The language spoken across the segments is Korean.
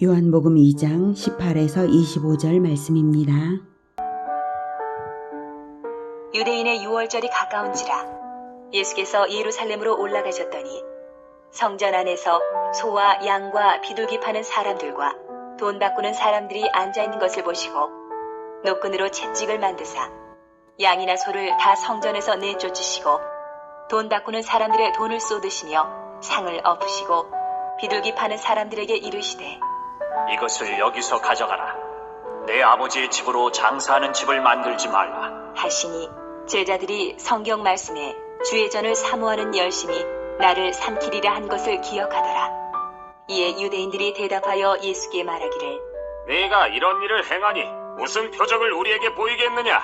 요한복음 2장 18에서 25절 말씀입니다. 유대인의 유월절이 가까운지라 예수께서 예루살렘으로 올라가셨더니 성전 안에서 소와 양과 비둘기 파는 사람들과 돈 바꾸는 사람들이 앉아있는 것을 보시고 노끈으로 채찍을 만드사 양이나 소를 다 성전에서 내쫓으시고 돈 바꾸는 사람들의 돈을 쏟으시며 상을 엎으시고 비둘기 파는 사람들에게 이르시되 이것을 여기서 가져가라. 내 아버지의 집으로 장사하는 집을 만들지 말라. 하시니 제자들이 성경 말씀에 주의 전을 사모하는 열심이 나를 삼키리라 한 것을 기억하더라. 이에 유대인들이 대답하여 예수께 말하기를 네가 이런 일을 행하니 무슨 표적을 우리에게 보이겠느냐?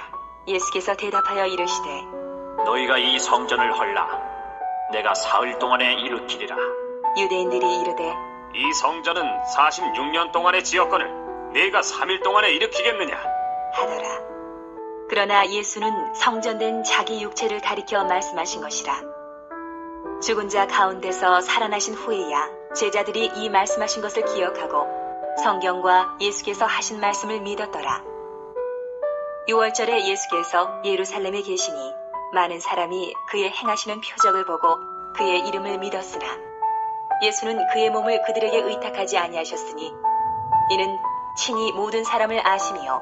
예수께서 대답하여 이르시되 너희가 이 성전을 헐라. 내가 사흘 동안에 일으키리라. 유대인들이 이르되 이 성전은 46년 동안의 지었거늘 네가 3일 동안에 일으키겠느냐? 하더라. 그러나 예수는 성전된 자기 육체를 가리켜 말씀하신 것이라. 죽은 자 가운데서 살아나신 후에야 제자들이 이 말씀하신 것을 기억하고 성경과 예수께서 하신 말씀을 믿었더라. 유월절에 예수께서 예루살렘에 계시니 많은 사람이 그의 행하시는 표적을 보고 그의 이름을 믿었으나 예수는 그의 몸을 그들에게 의탁하지 아니하셨으니 이는 친히 모든 사람을 아시며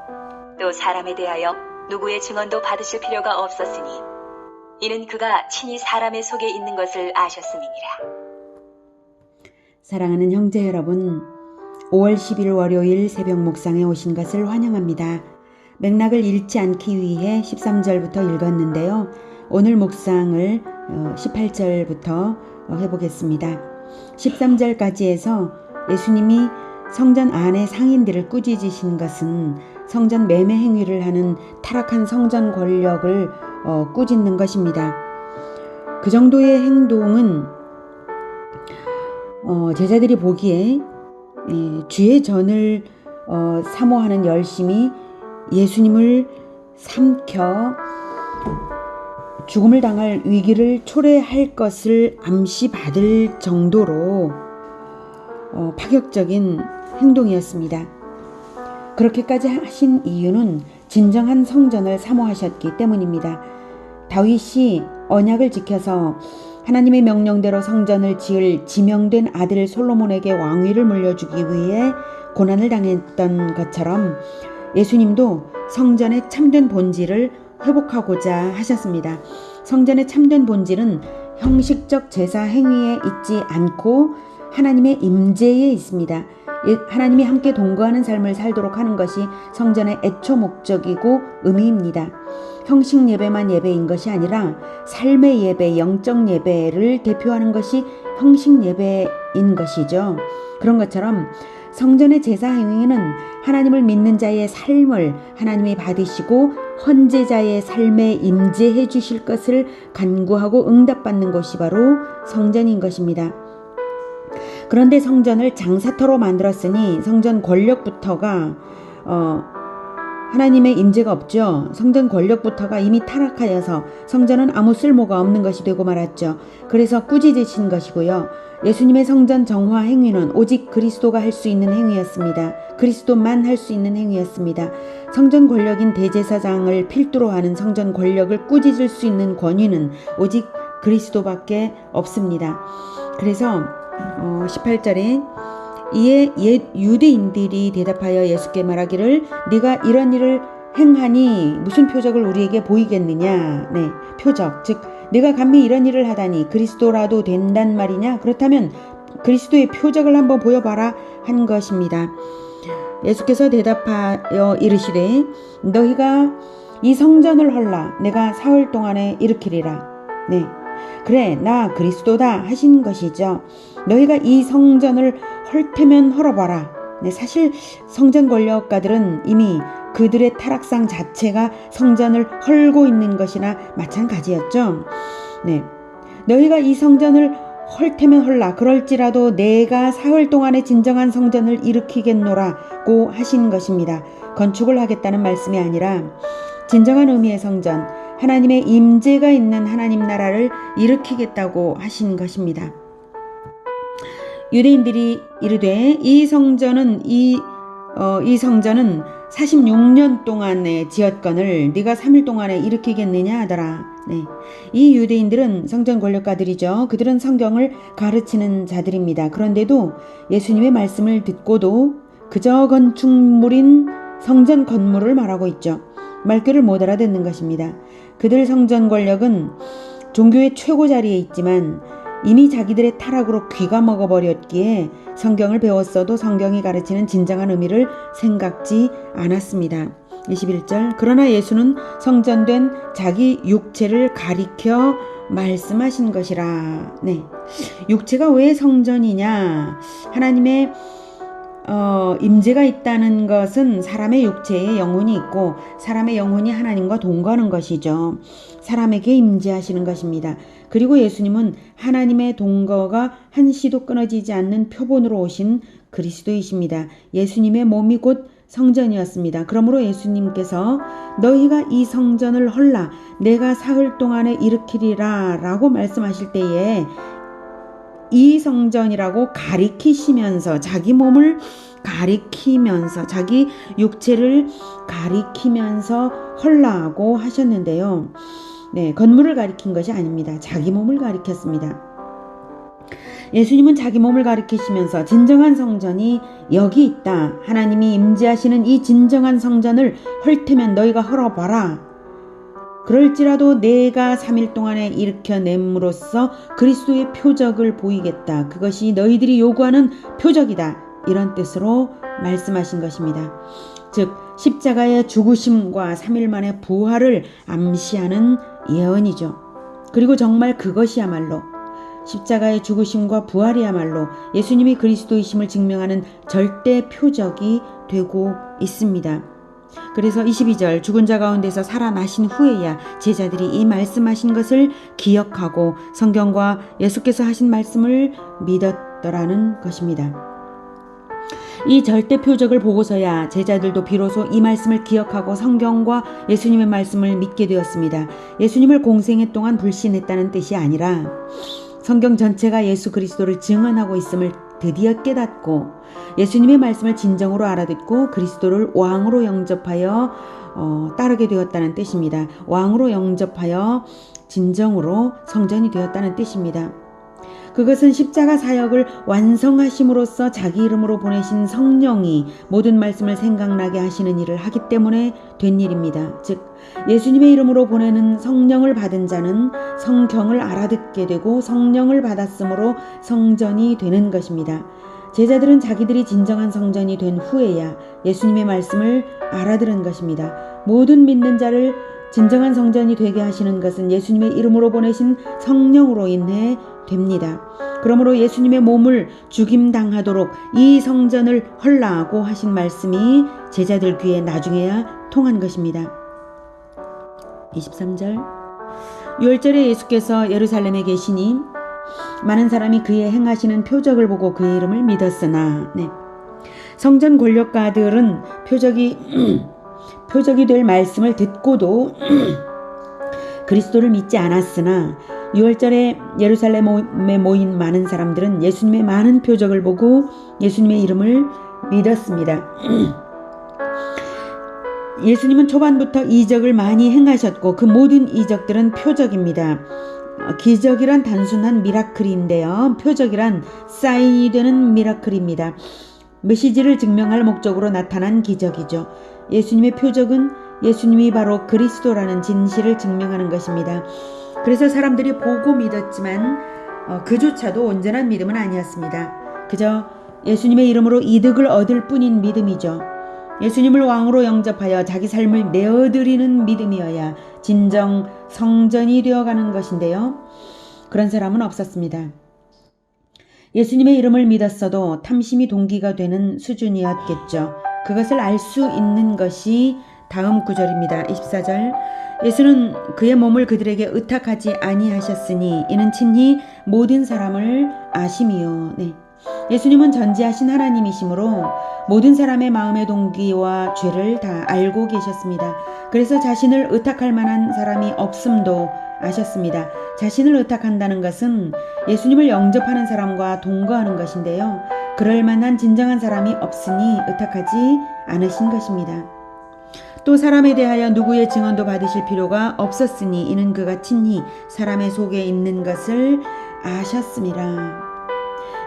또 사람에 대하여 누구의 증언도 받으실 필요가 없었으니 이는 그가 친히 사람의 속에 있는 것을 아셨음이니라. 사랑하는 형제 여러분, 5월 10일 월요일 새벽 묵상에 오신 것을 환영합니다. 맥락을 잃지 않기 위해 13절부터 읽었는데요. 오늘 묵상을 18절부터 해보겠습니다. 13절까지 해서 예수님이 성전 안에 상인들을 꾸짖으신 것은 성전 매매 행위를 하는 타락한 성전 권력을 꾸짖는 것입니다. 그 정도의 행동은 제자들이 보기에 주의 전을 사모하는 열심이 예수님을 삼켜 죽음을 당할 위기를 초래할 것을 암시받을 정도로 파격적인 행동이었습니다. 그렇게까지 하신 이유는 진정한 성전을 사모하셨기 때문입니다. 다윗이 언약을 지켜서 하나님의 명령대로 성전을 지을 지명된 아들 솔로몬에게 왕위를 물려주기 위해 고난을 당했던 것처럼 예수님도 성전의 참된 본질을 회복하고자 하셨습니다. 성전의 참된 본질은 형식적 제사 행위에 있지 않고 하나님의 임재에 있습니다. 하나님이 함께 동거하는 삶을 살도록 하는 것이 성전의 애초 목적이고 의미입니다. 형식 예배만 예배인 것이 아니라 삶의 예배, 영적 예배를 대표하는 것이 형식 예배인 것이죠. 그런 것처럼 성전의 제사 행위는 하나님을 믿는 자의 삶을 하나님이 받으시고 헌제자의 삶에 임재해 주실 것을 간구하고 응답받는 곳이 바로 성전인 것입니다. 그런데 성전을 장사터로 만들었으니 성전 권력부터가 하나님의 임재가 없죠. 성전 권력부터가 이미 타락하여서 성전은 아무 쓸모가 없는 것이 되고 말았죠. 그래서 꾸짖으신 것이고요. 예수님의 성전 정화 행위는 오직 그리스도가 할 수 있는 행위였습니다. 그리스도만 할 수 있는 행위였습니다. 성전 권력인 대제사장을 필두로 하는 성전 권력을 꾸짖을 수 있는 권위는 오직 그리스도밖에 없습니다. 그래서 18절에 이에 옛 유대인들이 대답하여 예수께 말하기를 네가 이런 일을 행하니 무슨 표적을 우리에게 보이겠느냐. 네, 표적, 즉 네가 감히 이런 일을 하다니 그리스도라도 된단 말이냐. 그렇다면 그리스도의 표적을 한번 보여봐라 한 것입니다. 예수께서 대답하여 이르시되 너희가 이 성전을 헐라. 내가 사흘 동안에 일으키리라. 네, 그래 나 그리스도다 하신 것이죠. 너희가 이 성전을 헐 테면 헐어봐라. 네, 사실 성전 권력가들은 이미 그들의 타락상 자체가 성전을 헐고 있는 것이나 마찬가지였죠. 네, 너희가 이 성전을 헐 테면 헐라. 그럴지라도 내가 사흘 동안에 진정한 성전을 일으키겠노라고 하신 것입니다. 건축을 하겠다는 말씀이 아니라 진정한 의미의 성전, 하나님의 임재가 있는 하나님 나라를 일으키겠다고 하신 것입니다. 유대인들이 이르되 이 성전은 46년 동안에 지었건을 네가 3일 동안에 일으키겠느냐 하더라. 네. 이 유대인들은 성전 권력가들이죠. 그들은 성경을 가르치는 자들입니다. 그런데도 예수님의 말씀을 듣고도 그저 건축물인 성전 건물을 말하고 있죠. 말귀를 못 알아듣는 것입니다. 그들 성전 권력은 종교의 최고 자리에 있지만 이미 자기들의 타락으로 귀가 먹어버렸기에 성경을 배웠어도 성경이 가르치는 진정한 의미를 생각지 않았습니다. 21절 그러나 예수는 성전된 자기 육체를 가리켜 말씀하신 것이라. 네. 육체가 왜 성전이냐? 하나님의 임재가 있다는 것은 사람의 육체에 영혼이 있고 사람의 영혼이 하나님과 동거하는 것이죠. 사람에게 임재하시는 것입니다. 그리고 예수님은 하나님의 동거가 한시도 끊어지지 않는 표본으로 오신 그리스도이십니다. 예수님의 몸이 곧 성전이었습니다. 그러므로 예수님께서 너희가 이 성전을 헐라 내가 사흘 동안에 일으키리라 라고 말씀하실 때에 이 성전이라고 가리키시면서 자기 몸을 가리키면서 자기 육체를 가리키면서 헐라고 하셨는데요. 네, 건물을 가리킨 것이 아닙니다. 자기 몸을 가리켰습니다. 예수님은 자기 몸을 가리키시면서 진정한 성전이 여기 있다. 하나님이 임재하시는 이 진정한 성전을 헐테면 너희가 헐어봐라. 그럴지라도 내가 3일 동안에 일으켜냄으로써 그리스도의 표적을 보이겠다. 그것이 너희들이 요구하는 표적이다. 이런 뜻으로 말씀하신 것입니다. 즉 십자가의 죽으심과 3일 만에 부활을 암시하는 예언이죠. 그리고 정말 그것이야말로 십자가의 죽으심과 부활이야말로 예수님이 그리스도이심을 증명하는 절대 표적이 되고 있습니다. 그래서 22절 죽은 자 가운데서 살아나신 후에야 제자들이 이 말씀하신 것을 기억하고 성경과 예수께서 하신 말씀을 믿었더라는 것입니다. 이 절대 표적을 보고서야 제자들도 비로소 이 말씀을 기억하고 성경과 예수님의 말씀을 믿게 되었습니다. 예수님을 공생애 동안 불신했다는 뜻이 아니라 성경 전체가 예수 그리스도를 증언하고 있음을 드디어 깨닫고 예수님의 말씀을 진정으로 알아듣고 그리스도를 왕으로 영접하여 따르게 되었다는 뜻입니다. 왕으로 영접하여 진정으로 성전이 되었다는 뜻입니다. 그것은 십자가 사역을 완성하심으로써 자기 이름으로 보내신 성령이 모든 말씀을 생각나게 하시는 일을 하기 때문에 된 일입니다. 즉 예수님의 이름으로 보내는 성령을 받은 자는 성경을 알아듣게 되고 성령을 받았으므로 성전이 되는 것입니다. 제자들은 자기들이 진정한 성전이 된 후에야 예수님의 말씀을 알아들은 것입니다. 모든 믿는 자를 진정한 성전이 되게 하시는 것은 예수님의 이름으로 보내신 성령으로 인해 됩니다. 그러므로 예수님의 몸을 죽임당하도록 이 성전을 헐라고 하신 말씀이 제자들 귀에 나중에야 통한 것입니다. 23절 유월절에 예수께서 예루살렘에 계시니 많은 사람이 그의 행하시는 표적을 보고 그의 이름을 믿었으나 성전 권력가들은 표적이 될 말씀을 듣고도 그리스도를 믿지 않았으나 유월절에 예루살렘에 모인 많은 사람들은 예수님의 많은 표적을 보고 예수님의 이름을 믿었습니다. 예수님은 초반부터 이적을 많이 행하셨고 그 모든 이적들은 표적입니다. 기적이란 단순한 미라클인데요. 표적이란 사인이 되는 미라클입니다. 메시지를 증명할 목적으로 나타난 기적이죠. 예수님의 표적은 예수님이 바로 그리스도라는 진실을 증명하는 것입니다. 그래서 사람들이 보고 믿었지만 그조차도 온전한 믿음은 아니었습니다. 그저 예수님의 이름으로 이득을 얻을 뿐인 믿음이죠. 예수님을 왕으로 영접하여 자기 삶을 내어드리는 믿음이어야 진정 성전이 되어가는 것인데요. 그런 사람은 없었습니다. 예수님의 이름을 믿었어도 탐심이 동기가 되는 수준이었겠죠. 그것을 알 수 있는 것이 다음 구절입니다. 24절 예수는 그의 몸을 그들에게 의탁하지 아니하셨으니 이는 친히 모든 사람을 아심이요. 예수님은 전지하신 하나님이시므로 모든 사람의 마음의 동기와 죄를 다 알고 계셨습니다. 그래서 자신을 의탁할 만한 사람이 없음도 아셨습니다. 자신을 의탁한다는 것은 예수님을 영접하는 사람과 동거하는 것인데요. 그럴 만한 진정한 사람이 없으니 의탁하지 않으신 것입니다. 또 사람에 대하여 누구의 증언도 받으실 필요가 없었으니 이는 그가 친히 사람의 속에 있는 것을 아셨습니다.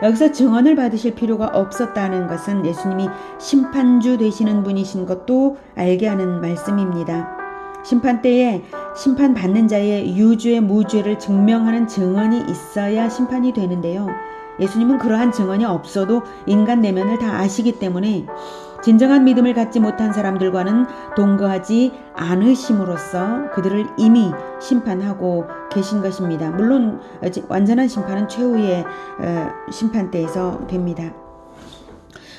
여기서 증언을 받으실 필요가 없었다는 것은 예수님이 심판주 되시는 분이신 것도 알게 하는 말씀입니다. 심판 때에 심판받는 자의 유죄 무죄를 증명하는 증언이 있어야 심판이 되는데요. 예수님은 그러한 증언이 없어도 인간 내면을 다 아시기 때문에 진정한 믿음을 갖지 못한 사람들과는 동거하지 않으심으로써 그들을 이미 심판하고 계신 것입니다. 물론 완전한 심판은 최후의 심판 때에서 됩니다.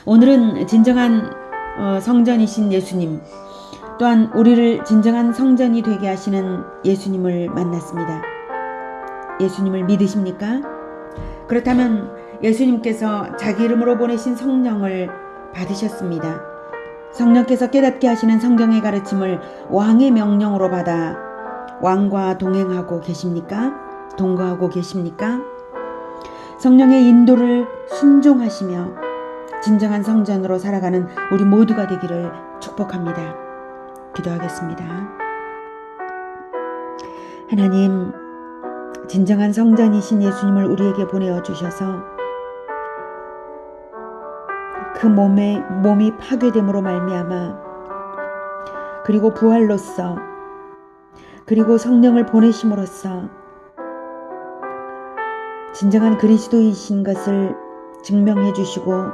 오늘은 진정한 성전이신 예수님, 또한 우리를 진정한 성전이 되게 하시는 예수님을 만났습니다. 예수님을 믿으십니까? 그렇다면 예수님께서 자기 이름으로 보내신 성령을 받으셨습니다. 성령께서 깨닫게 하시는 성경의 가르침을 왕의 명령으로 받아 왕과 동행하고 계십니까? 동거하고 계십니까? 성령의 인도를 순종하시며 진정한 성전으로 살아가는 우리 모두가 되기를 축복합니다. 기도하겠습니다. 하나님, 진정한 성전이신 예수님을 우리에게 보내어 주셔서 그 몸이 파괴됨으로 말미암아 그리고 부활로써 그리고 성령을 보내심으로써 진정한 그리스도이신 것을 증명해 주시고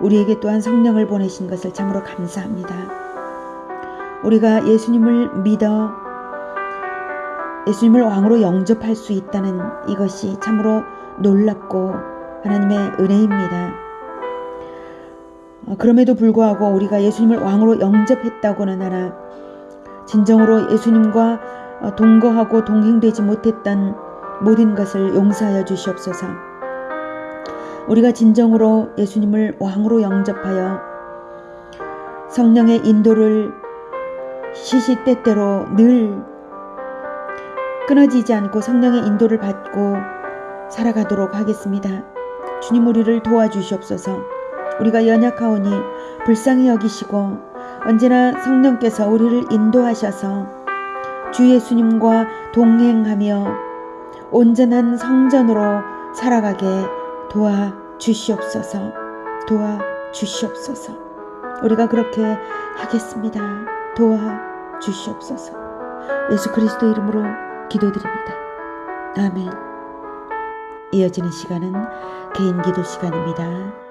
우리에게 또한 성령을 보내신 것을 참으로 감사합니다. 우리가 예수님을 믿어 예수님을 왕으로 영접할 수 있다는 이것이 참으로 놀랍고 하나님의 은혜입니다. 그럼에도 불구하고 우리가 예수님을 왕으로 영접했다고는 하나 진정으로 예수님과 동거하고 동행되지 못했던 모든 것을 용서하여 주시옵소서. 우리가 진정으로 예수님을 왕으로 영접하여 성령의 인도를 시시때때로 늘 끊어지지 않고 성령의 인도를 받고 살아가도록 하겠습니다. 주님, 우리를 도와주시옵소서. 우리가 연약하오니 불쌍히 여기시고 언제나 성령께서 우리를 인도하셔서 주 예수님과 동행하며 온전한 성전으로 살아가게 도와주시옵소서. 도와주시옵소서. 우리가 그렇게 하겠습니다. 도와주시옵소서. 예수 그리스도 이름으로 기도드립니다. 아멘. 이어지는 시간은 개인 기도 시간입니다.